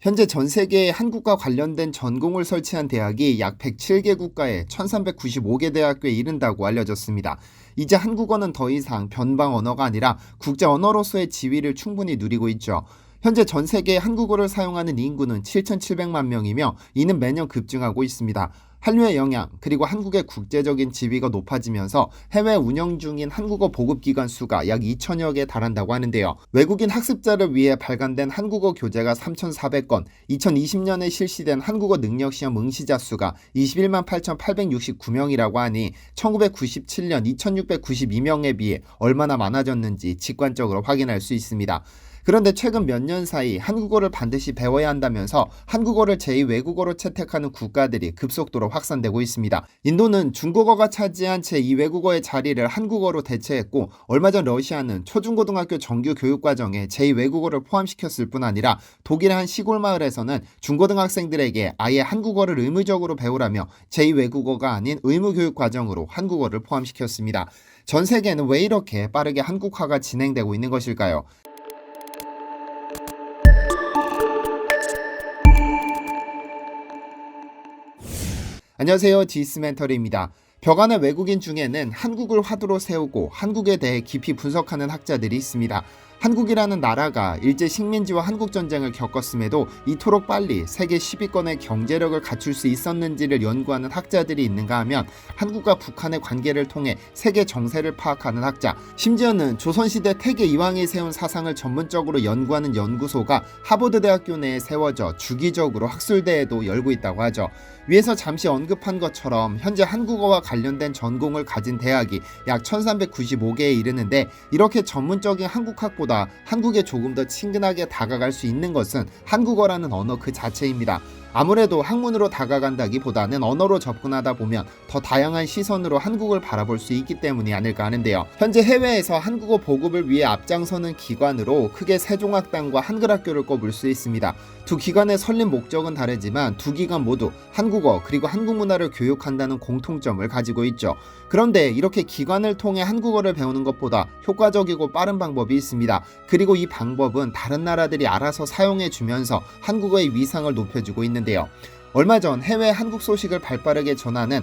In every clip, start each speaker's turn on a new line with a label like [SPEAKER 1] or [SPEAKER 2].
[SPEAKER 1] 현재 전 세계에 한국과 관련된 전공을 설치한 대학이 약 107개 국가에 1395개 대학교에 이른다고 알려졌습니다. 이제 한국어는 더 이상 변방 언어가 아니라 국제 언어로서의 지위를 충분히 누리고 있죠. 현재 전 세계에 한국어를 사용하는 인구는 7,700만 명이며 이는 매년 급증하고 있습니다. 한류의 영향 그리고 한국의 국제적인 지위가 높아지면서 해외 운영 중인 한국어 보급기관 수가 약 2천여 개에 달한다고 하는데요. 외국인 학습자를 위해 발간된 한국어 교재가 3,400건, 2020년에 실시된 한국어 능력시험 응시자 수가 21만 8,869명이라고 하니 1997년 2,692명에 비해 얼마나 많아졌는지 직관적으로 확인할 수 있습니다. 그런데 최근 몇 년 사이 한국어를 반드시 배워야 한다면서 한국어를 제2외국어로 채택하는 국가들이 급속도로 확산되고 있습니다. 인도는 중국어가 차지한 제2외국어의 자리를 한국어로 대체했고 얼마 전 러시아는 초중고등학교 정규 교육과정에 제2외국어를 포함시켰을 뿐 아니라 독일의 한 시골 마을에서는 중고등학생들에게 아예 한국어를 의무적으로 배우라며 제2외국어가 아닌 의무교육과정으로 한국어를 포함시켰습니다. 전 세계는 왜 이렇게 빠르게 한국화가 진행되고 있는 것일까요? 안녕하세요. 디스멘터리입니다. 벽안의 외국인 중에는 한국을 화두로 세우고 한국에 대해 깊이 분석하는 학자들이 있습니다. 한국이라는 나라가 일제 식민지와 한국전쟁을 겪었음에도 이토록 빨리 세계 10위권의 경제력을 갖출 수 있었는지를 연구하는 학자들이 있는가 하면 한국과 북한의 관계를 통해 세계 정세를 파악하는 학자, 심지어는 조선시대 태계 이황이 세운 사상을 전문적으로 연구하는 연구소가 하버드대학교 내에 세워져 주기적으로 학술대회도 열고 있다고 하죠. 위에서 잠시 언급한 것처럼 현재 한국어와 관련된 전공을 가진 대학이 약 1395개에 이르는데 이렇게 전문적인 한국학보다 한국에 조금 더 친근하게 다가갈 수 있는 것은 한국어라는 언어 그 자체입니다. 아무래도 학문으로 다가간다기보다는 언어로 접근하다 보면 더 다양한 시선으로 한국을 바라볼 수 있기 때문이 아닐까 하는데요. 현재 해외에서 한국어 보급을 위해 앞장서는 기관으로 크게 세종학당과 한글학교를 꼽을 수 있습니다. 두 기관의 설립 목적은 다르지만 두 기관 모두 한국어 그리고 한국 문화를 교육한다는 공통점을 가지고 있죠. 그런데 이렇게 기관을 통해 한국어를 배우는 것보다 효과적이고 빠른 방법이 있습니다. 그리고 이 방법은 다른 나라들이 알아서 사용해 주면서 한국어의 위상을 높여주고 있는데요. 얼마 전 해외 한국 소식을 발빠르게 전하는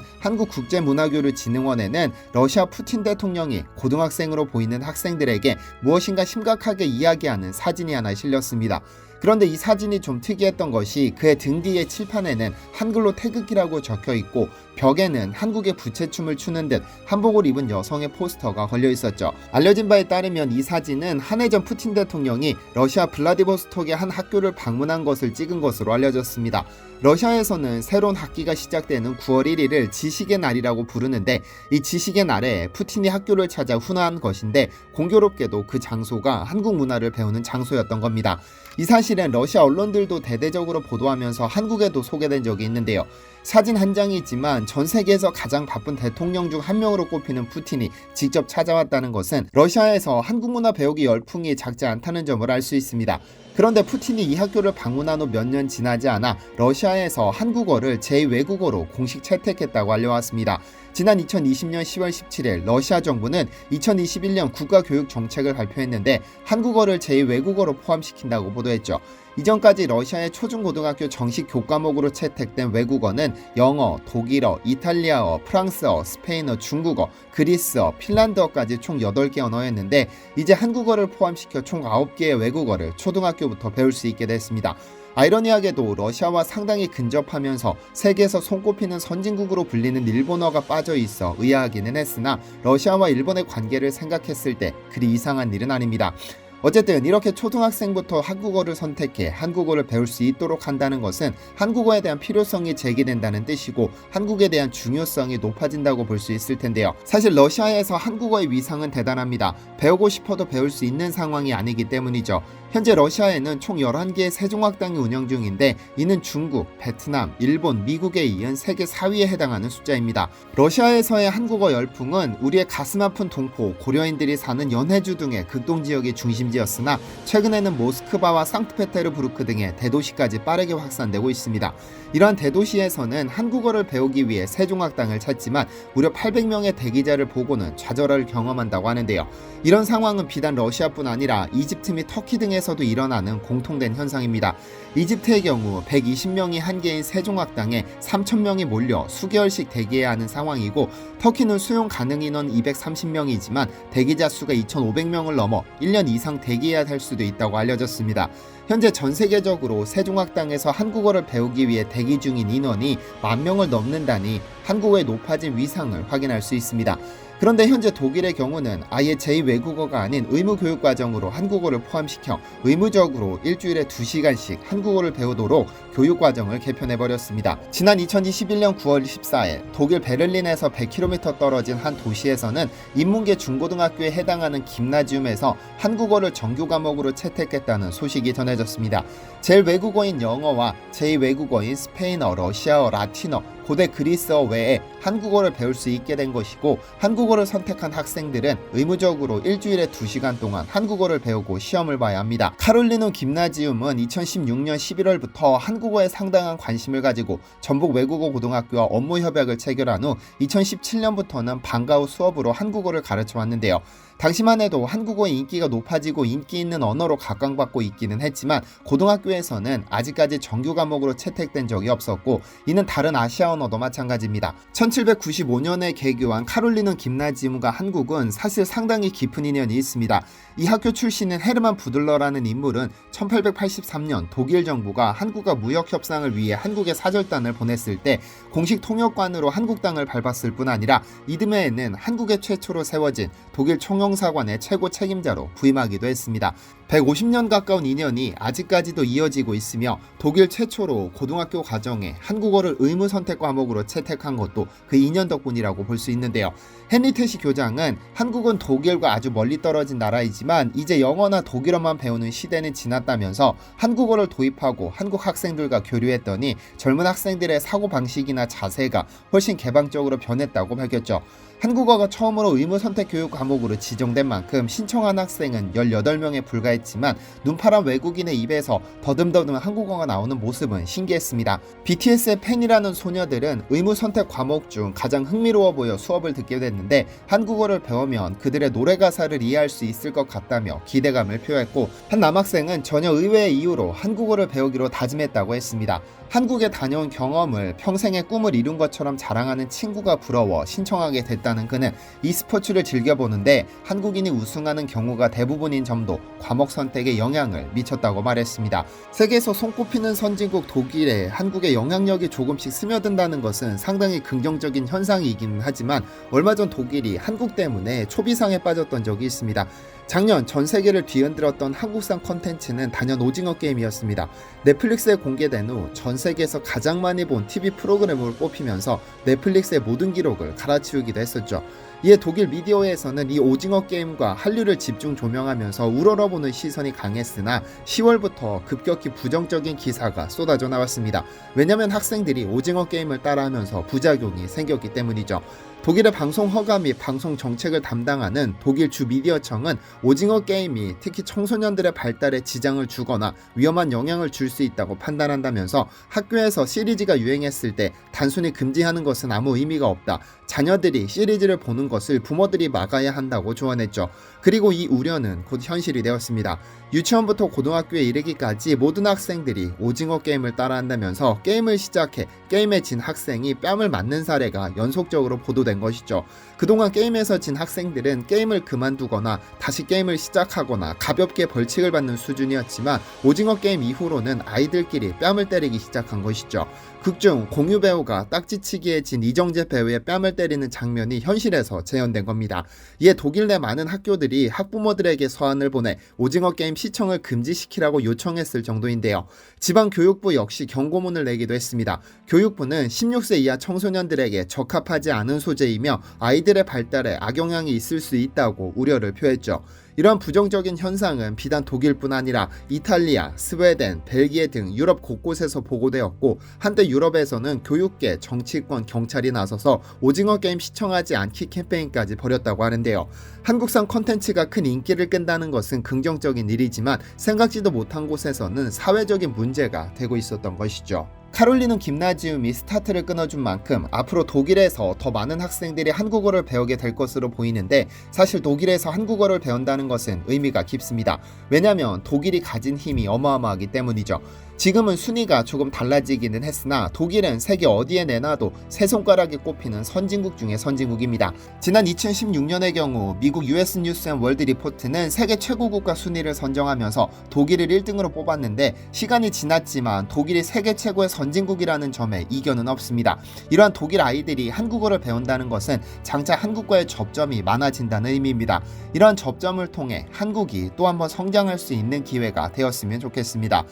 [SPEAKER 1] 한국국제문화교류진흥원에는 러시아 푸틴 대통령이 고등학생으로 보이는 학생들에게 무엇인가 심각하게 이야기하는 사진이 하나 실렸습니다. 그런데 이 사진이 좀 특이했던 것이 그의 등 뒤의 칠판에는 한글로 태극기라고 적혀 있고 벽에는 한국의 부채춤을 추는 듯 한복을 입은 여성의 포스터가 걸려 있었죠. 알려진 바에 따르면 이 사진은 한 해 전 푸틴 대통령이 러시아 블라디보스톡의 한 학교를 방문한 것을 찍은 것으로 알려졌습니다. 러시아에서는 새로운 학기가 시작되는 9월 1일을 지식의 날이라고 부르는데 이 지식의 날에 푸틴이 학교를 찾아 훈화한 것인데 공교롭게도 그 장소가 한국 문화를 배우는 장소였던 겁니다. 이 사실은 러시아 언론들도 대대적으로 보도하면서 한국에도 소개된 적이 있는데요. 사진 한 장이 있지만 전 세계에서 가장 바쁜 대통령 중 한 명으로 꼽히는 푸틴이 직접 찾아왔다는 것은 러시아에서 한국 문화 배우기 열풍이 작지 않다는 점을 알 수 있습니다. 그런데 푸틴이 이 학교를 방문한 후 몇 년 지나지 않아 러시아에서 한국어를 제2외국어로 공식 채택했다고 알려왔습니다. 지난 2020년 10월 17일 러시아 정부는 2021년 국가교육 정책을 발표했는데 한국어를 제2외국어로 포함시킨다고 보도했죠. 이전까지 러시아의 초중고등학교 정식 교과목으로 채택된 외국어는 영어, 독일어, 이탈리아어, 프랑스어, 스페인어, 중국어, 그리스어, 핀란드어까지 총 8개 언어였는데 이제 한국어를 포함시켜 총 9개의 외국어를 초등학교부터 배울 수 있게 됐습니다. 아이러니하게도 러시아와 상당히 근접하면서 세계에서 손꼽히는 선진국으로 불리는 일본어가 빠져 있어 의아하기는 했으나 러시아와 일본의 관계를 생각했을 때 그리 이상한 일은 아닙니다. 어쨌든 이렇게 초등학생부터 한국어를 선택해 한국어를 배울 수 있도록 한다는 것은 한국어에 대한 필요성이 제기된다는 뜻이고 한국에 대한 중요성이 높아진다고 볼 수 있을 텐데요. 사실 러시아에서 한국어의 위상은 대단합니다. 배우고 싶어도 배울 수 있는 상황이 아니기 때문이죠. 현재 러시아에는 총 11개의 세종학당이 운영 중인데 이는 중국, 베트남, 일본, 미국에 이은 세계 4위에 해당하는 숫자입니다. 러시아에서의 한국어 열풍은 우리의 가슴 아픈 동포, 고려인들이 사는 연해주 등의 극동지역이 중심지였으나 최근에는 모스크바와 상트페테르부르크 등의 대도시까지 빠르게 확산되고 있습니다. 이러한 대도시에서는 한국어를 배우기 위해 세종학당을 찾지만 무려 800명의 대기자를 보고는 좌절을 경험한다고 하는데요. 이런 상황은 비단 러시아뿐 아니라 이집트 및 터키 등의 학생에서도 일어나는 공통된 현상입니다. 이집트의 경우 120명이 한계인 세종학당에 3,000명이 몰려 수개월씩 대기해야 하는 상황이고, 터키는 수용 가능 인원 230명이지만 대기자 수가 2,500명을 넘어 1년 이상 대기해야 할 수도 있다고 알려졌습니다. 현재 전 세계적으로 세종학당에서 한국어를 배우기 위해 대기 중인 인원이 10,000명을 넘는다니 한국어의 높아진 위상을 확인할 수 있습니다. 그런데 현재 독일의 경우는 아예 제2외국어가 아닌 의무교육과정으로 한국어를 포함시켜 의무적으로 일주일에 2시간씩 한국어를 배우도록 교육과정을 개편해버렸습니다. 지난 2021년 9월 14일 독일 베를린에서 100km 떨어진 한 도시에서는 인문계 중고등학교에 해당하는 김나지움에서 한국어를 정규 과목으로 채택했다는 소식이 전해졌습니다. 제1외국어인 영어와 제2외국어인 스페인어, 러시아어, 라틴어, 고대 그리스어 외에 한국어를 배울 수 있게 된 것이고, 한국어를 선택한 학생들은 의무적으로 일주일에 2시간 동안 한국어를 배우고 시험을 봐야 합니다. 카롤리누 김나지움은 2016년 11월부터 한국어에 상당한 관심을 가지고 전북 외국어 고등학교와 업무 협약을 체결한 후 2017년부터는 방과 후 수업으로 한국어를 가르쳐 왔는데요. 당시만 해도 한국어의 인기가 높아지고 인기 있는 언어로 각광받고 있기는 했지만 고등학교에서는 아직까지 정규 과목으로 채택된 적이 없었고, 이는 다른 아시아 언어도 마찬가지입니다. 1795년에 개교한 카롤리누 김나지움과 한국은 사실 상당히 깊은 인연이 있습니다. 이 학교 출신인 헤르만 부들러라는 인물은 1883년 독일 정부가 한국과 무역 협상을 위해 한국에 사절단을 보냈을 때 공식 통역관으로 한국 땅을 밟았을 뿐 아니라 이듬해에는 한국에 최초로 세워진 독일 총영사관의 최고 책임자로 부임하기도 했습니다. 150년 가까운 인연이 아직까지도 이어지고 있으며 독일 최초로 고등학교 과정에 한국어를 의무 선택 과목으로 채택한 것도 그 인연 덕분이라고 볼 수 있는데요. 헨리테시 교장은 한국은 독일과 아주 멀리 떨어진 나라이지만 이제 영어나 독일어만 배우는 시대는 지났다면서 한국어를 도입하고 한국 학생들과 교류했더니 젊은 학생들의 사고방식이나 자세가 훨씬 개방적으로 변했다고 밝혔죠. 한국어가 처음으로 의무 선택 교육 과목으로 지정된 만큼 신청한 학생은 18명에 불과했지만 눈파란 외국인의 입에서 더듬더듬 한국어가 나오는 모습은 신기했습니다. BTS의 팬이라는 소녀들은 의무 선택 과목 중 가장 흥미로워 보여 수업을 듣게 됐는데, 한국어를 배우면 그들의 노래 가사를 이해할 수 있을 것 같다며 기대감을 표했고, 한 남학생은 전혀 의외의 이유로 한국어를 배우기로 다짐했다고 했습니다. 한국에 다녀온 경험을 평생의 꿈을 이룬 것처럼 자랑하는 친구가 부러워 신청하게 됐다는 그는 e스포츠를 즐겨보는데 한국인이 우승하는 경우가 대부분인 점도 과목 선택에 영향을 미쳤다고 말했습니다. 세계에서 손꼽히는 선진국 독일에 한국의 영향력이 조금씩 스며든다는 것은 상당히 긍정적인 현상이긴 하지만 얼마 전 독일이 한국 때문에 초비상에 빠졌던 적이 있습니다. 작년 전 세계를 뒤흔들었던 한국산 콘텐츠는 단연 오징어 게임이었습니다. 넷플릭스에 공개된 후 전 세계에서 가장 많이 본 TV 프로그램으로 뽑히면서 넷플릭스의 모든 기록을 갈아치우기도 했었죠. 이에 독일 미디어에서는 이 오징어 게임과 한류를 집중 조명하면서 우러러보는 시선이 강했으나 10월부터 급격히 부정적인 기사가 쏟아져 나왔습니다. 왜냐하면 학생들이 오징어 게임을 따라하면서 부작용이 생겼기 때문이죠. 독일의 방송 허가 및 방송 정책을 담당하는 독일 주 미디어청은 오징어 게임이 특히 청소년들의 발달에 지장을 주거나 위험한 영향을 줄 수 있다고 판단한다면서 학교에서 시리즈가 유행했을 때 단순히 금지하는 것은 아무 의미가 없다. 자녀들이 시리즈를 보는 것을 부모들이 막아야 한다고 조언했죠. 그리고 이 우려는 곧 현실이 되었습니다. 유치원부터 고등학교에 이르기까지 모든 학생들이 오징어 게임을 따라한다면서 게임을 시작해 게임에 진 학생이 뺨을 맞는 사례가 연속적으로 보도된 것이죠. 그동안 게임에서 진 학생들은 게임을 그만두거나 다시 게임을 시작하거나 가볍게 벌칙을 받는 수준이었지만 오징어 게임 이후로는 아이들끼리 뺨을 때리기 시작한 것이죠. 극중 공유 배우가 딱지치기에 진 이정재 배우의 뺨을 때리는 장면이 현실에서 재현된 겁니다. 이에 독일 내 많은 학교들이 학부모들에게 서한을 보내 오징어 게임 시청을 금지시키라고 요청했을 정도인데요. 지방교육부 역시 경고문을 내기도 했습니다. 교육부는 16세 이하 청소년들에게 적합하지 않은 소재이며 아이들의 발달에 악영향이 있을 수 있다고 우려를 표했죠. 이러한 부정적인 현상은 비단 독일뿐 아니라 이탈리아, 스웨덴, 벨기에 등 유럽 곳곳에서 보고되었고, 한때 유럽에서는 교육계, 정치권, 경찰이 나서서 오징어 게임 시청하지 않기 캠페인까지 벌였다고 하는데요. 한국산 콘텐츠가 큰 인기를 끈다는 것은 긍정적인 일이지만 생각지도 못한 곳에서는 사회적인 문제가 되고 있었던 것이죠. 카롤리눔 김나지움이 스타트를 끊어준 만큼 앞으로 독일에서 더 많은 학생들이 한국어를 배우게 될 것으로 보이는데, 사실 독일에서 한국어를 배운다는 것은 의미가 깊습니다. 왜냐하면 독일이 가진 힘이 어마어마하기 때문이죠. 지금은 순위가 조금 달라지기는 했으나 독일은 세계 어디에 내놔도 세 손가락에 꼽히는 선진국 중의 선진국입니다. 지난 2016년의 경우 미국 US 뉴스 앤 월드 리포트는 세계 최고 국가 순위를 선정하면서 독일을 1등으로 뽑았는데, 시간이 지났지만 독일이 세계 최고의 선진국이라는 점에 이견은 없습니다. 이러한 독일 아이들이 한국어를 배운다는 것은 장차 한국과의 접점이 많아진다는 의미입니다. 이러한 접점을 통해 한국이 또 한번 성장할 수 있는 기회가 되었으면 좋겠습니다.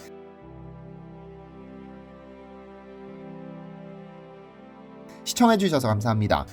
[SPEAKER 1] 시청해주셔서 감사합니다.